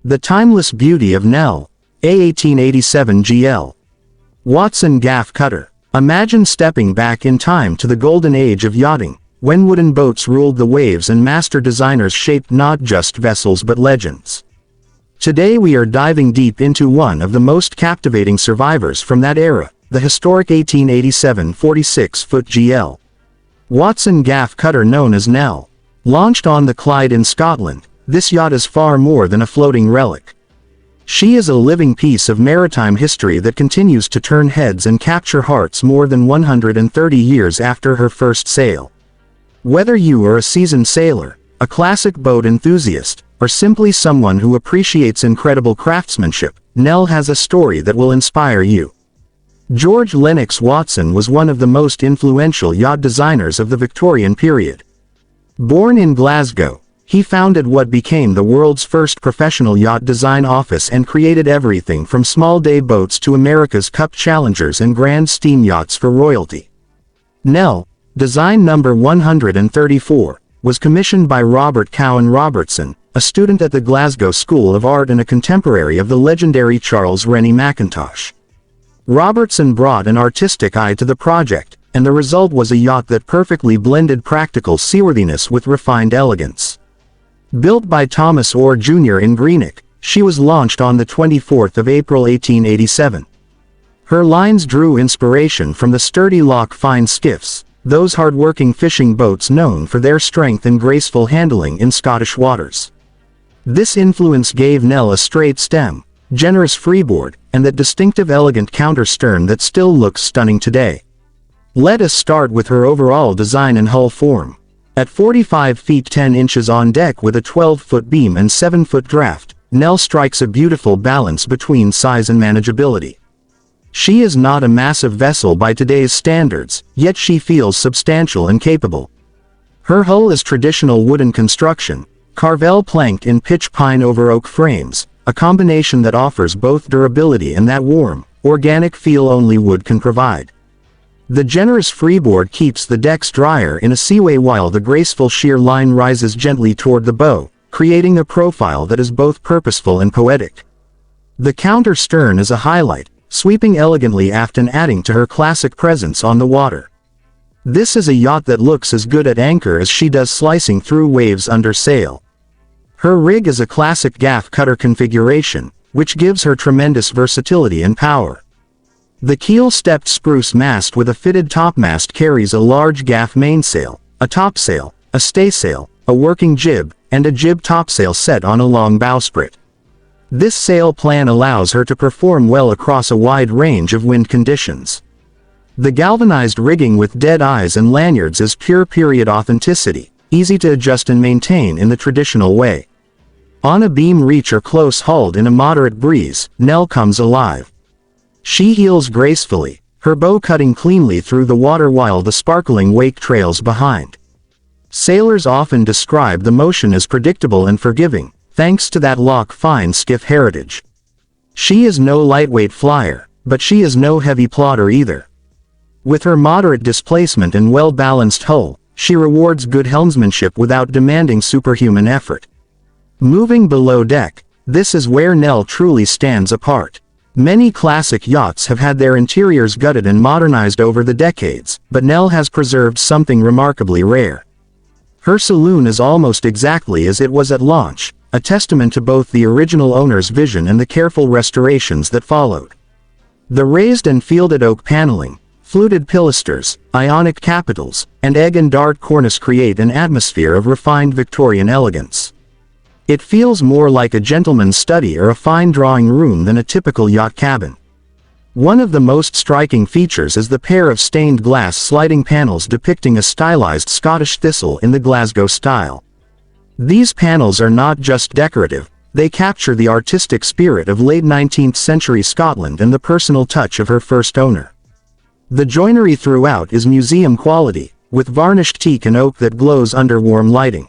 The timeless beauty of NELL, A1887 GL. Watson Gaff Cutter. Imagine stepping back in time to the golden age of yachting, when wooden boats ruled the waves and master designers shaped not just vessels but legends. Today we are diving deep into one of the most captivating survivors from that era, the historic 1887 46-foot GL. Watson Gaff Cutter, known as NELL. Launched on the Clyde in Scotland, this yacht is far more than a floating relic. She is a living piece of maritime history that continues to turn heads and capture hearts more than 130 years after her first sail. Whether you are a seasoned sailor, a classic boat enthusiast, or simply someone who appreciates incredible craftsmanship, NELL has a story that will inspire you. George Lennox Watson was one of the most influential yacht designers of the Victorian period. Born in Glasgow, he founded what became the world's first professional yacht design office and created everything from small-day boats to America's Cup Challengers and grand steam yachts for royalty. NELL, design number 134, was commissioned by Robert Cowan Robertson, a student at the Glasgow School of Art and a contemporary of the legendary Charles Rennie Mackintosh. Robertson brought an artistic eye to the project, and the result was a yacht that perfectly blended practical seaworthiness with refined elegance. Built by Thomas Orr Jr. in Greenock, she was launched on the 24th of April 1887. Her lines drew inspiration from the sturdy Loch Fyne skiffs, those hard-working fishing boats known for their strength and graceful handling in Scottish waters. This influence gave NELL a straight stem, generous freeboard, and that distinctive elegant counter-stern that still looks stunning today. Let us start with her overall design and hull form. At 45 feet 10 inches on deck with a 12-foot beam and 7-foot draft, NELL strikes a beautiful balance between size and manageability. She is not a massive vessel by today's standards, yet she feels substantial and capable. Her hull is traditional wooden construction, carvel planked in pitch pine over oak frames, a combination that offers both durability and that warm, organic feel only wood can provide. The generous freeboard keeps the decks drier in a seaway while the graceful sheer line rises gently toward the bow, creating a profile that is both purposeful and poetic. The counter stern is a highlight, sweeping elegantly aft and adding to her classic presence on the water. This is a yacht that looks as good at anchor as she does slicing through waves under sail. Her rig is a classic Gaff cutter configuration, which gives her tremendous versatility and power. The keel-stepped spruce mast with a fitted topmast carries a large Gaff mainsail, a topsail, a staysail, a working jib, and a jib topsail set on a long bowsprit. This sail plan allows her to perform well across a wide range of wind conditions. The galvanized rigging with dead eyes and lanyards is pure period authenticity, easy to adjust and maintain in the traditional way. On a beam reach or close-hauled in a moderate breeze, NELL comes alive. She heels gracefully, her bow cutting cleanly through the water while the sparkling wake trails behind. Sailors often describe the motion as predictable and forgiving, thanks to that Loch Fyne skiff heritage. She is no lightweight flyer, but she is no heavy plodder either. With her moderate displacement and well-balanced hull, she rewards good helmsmanship without demanding superhuman effort. Moving below deck, this is where NELL truly stands apart. Many classic yachts have had their interiors gutted and modernized over the decades, but NELL has preserved something remarkably rare. Her saloon is almost exactly as it was at launch, a testament to both the original owner's vision and the careful restorations that followed. The raised and fielded oak paneling, fluted pilasters, ionic capitals, and egg and dart cornice create an atmosphere of refined Victorian elegance. It feels more like a gentleman's study or a fine drawing room than a typical yacht cabin. One of the most striking features is the pair of stained glass sliding panels depicting a stylized Scottish thistle in the Glasgow style. These panels are not just decorative, they capture the artistic spirit of late 19th century Scotland and the personal touch of her first owner. The joinery throughout is museum quality, with varnished teak and oak that glows under warm lighting.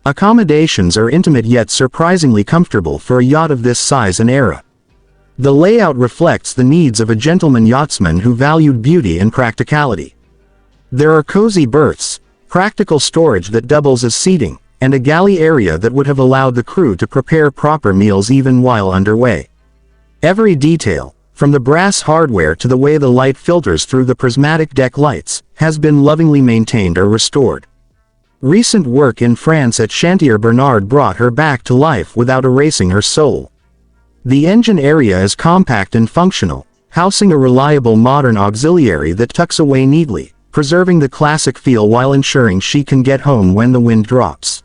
Accommodations are intimate yet surprisingly comfortable for a yacht of this size and era. The layout reflects the needs of a gentleman yachtsman who valued beauty and practicality. There are cozy berths, practical storage that doubles as seating, and a galley area that would have allowed the crew to prepare proper meals even while underway. Every detail, from the brass hardware to the way the light filters through the prismatic deck lights, has been lovingly maintained or restored. Recent work in France at Chantier Bernard brought her back to life without erasing her soul. The engine area is compact and functional, housing a reliable modern auxiliary that tucks away neatly, preserving the classic feel while ensuring she can get home when the wind drops.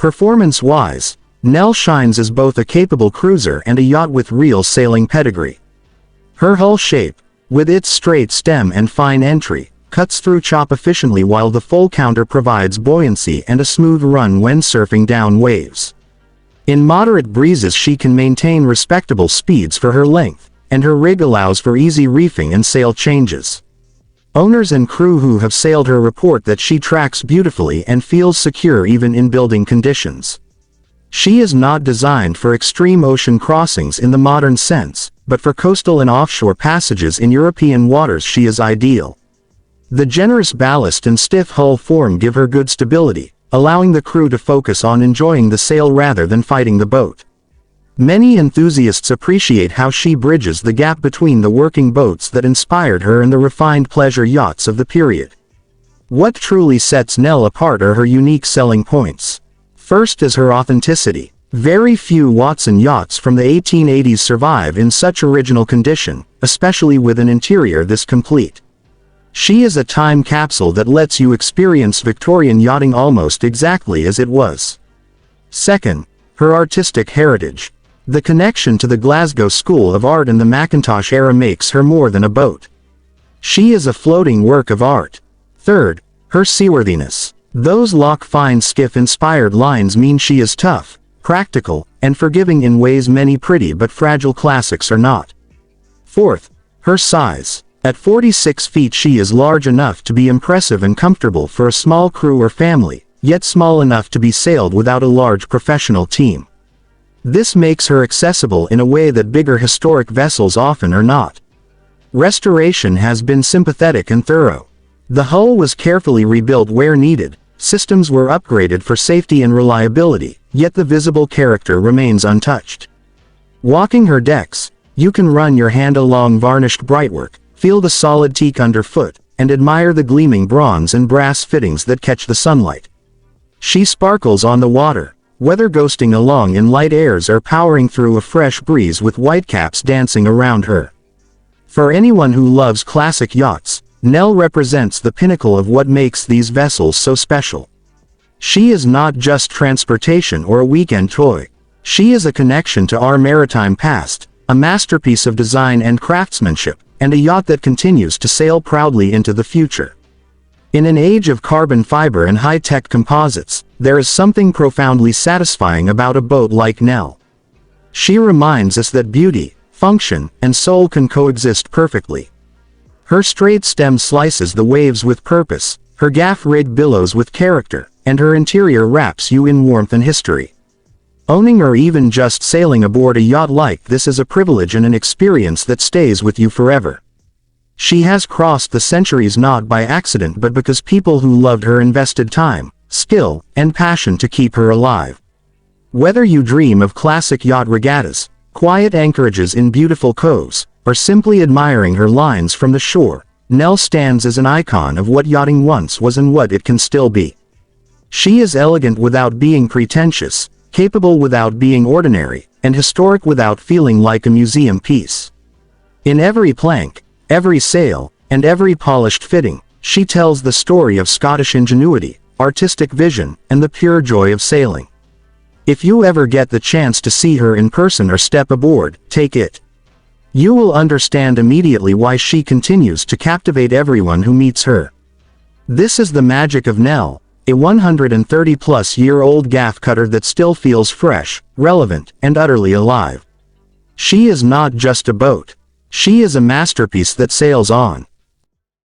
Performance-wise, NELL shines as both a capable cruiser and a yacht with real sailing pedigree. Her hull shape, with its straight stem and fine entry, cuts through chop efficiently, while the full counter provides buoyancy and a smooth run when surfing down waves. In moderate breezes she can maintain respectable speeds for her length, and her rig allows for easy reefing and sail changes. Owners and crew who have sailed her report that she tracks beautifully and feels secure even in building conditions. She is not designed for extreme ocean crossings in the modern sense, but for coastal and offshore passages in European waters she is ideal. The generous ballast and stiff hull form give her good stability, allowing the crew to focus on enjoying the sail rather than fighting the boat. Many enthusiasts appreciate how she bridges the gap between the working boats that inspired her and the refined pleasure yachts of the period. What truly sets NELL apart are her unique selling points. First is her authenticity. Very few Watson yachts from the 1880s survive in such original condition, especially with an interior this complete. She is a time capsule that lets you experience Victorian yachting almost exactly as it was. Second, her artistic heritage. The connection to the Glasgow School of Art and the Macintosh era makes her more than a boat. She is a floating work of art. Third, her seaworthiness. Those Loch Fyne skiff-inspired lines mean she is tough, practical, and forgiving in ways many pretty but fragile classics are not. Fourth, her size. At 46 feet she is large enough to be impressive and comfortable for a small crew or family, yet small enough to be sailed without a large professional team. This makes her accessible in a way that bigger historic vessels often are not. Restoration has been sympathetic and thorough. The hull was carefully rebuilt where needed, systems were upgraded for safety and reliability, yet the visible character remains untouched. Walking her decks, you can run your hand along varnished brightwork, feel the solid teak underfoot, and admire the gleaming bronze and brass fittings that catch the sunlight. She sparkles on the water, whether ghosting along in light airs or powering through a fresh breeze with whitecaps dancing around her. For anyone who loves classic yachts, NELL represents the pinnacle of what makes these vessels so special. She is not just transportation or a weekend toy. She is a connection to our maritime past, a masterpiece of design and craftsmanship, and a yacht that continues to sail proudly into the future. In an age of carbon fiber and high-tech composites, there is something profoundly satisfying about a boat like NELL. She reminds us that beauty, function, and soul can coexist perfectly. Her straight stem slices the waves with purpose, her gaff rig billows with character, and her interior wraps you in warmth and history. Owning or even just sailing aboard a yacht like this is a privilege and an experience that stays with you forever. She has crossed the centuries not by accident but because people who loved her invested time, skill, and passion to keep her alive. Whether you dream of classic yacht regattas, quiet anchorages in beautiful coves, or simply admiring her lines from the shore, NELL stands as an icon of what yachting once was and what it can still be. She is elegant without being pretentious, capable without being ordinary, and historic without feeling like a museum piece. In every plank, every sail, and every polished fitting, she tells the story of Scottish ingenuity, artistic vision, and the pure joy of sailing. If you ever get the chance to see her in person or step aboard, take it. You will understand immediately why she continues to captivate everyone who meets her. This is the magic of NELL, a 130-plus-year-old gaff cutter that still feels fresh, relevant, and utterly alive. She is not just a boat. She is a masterpiece that sails on.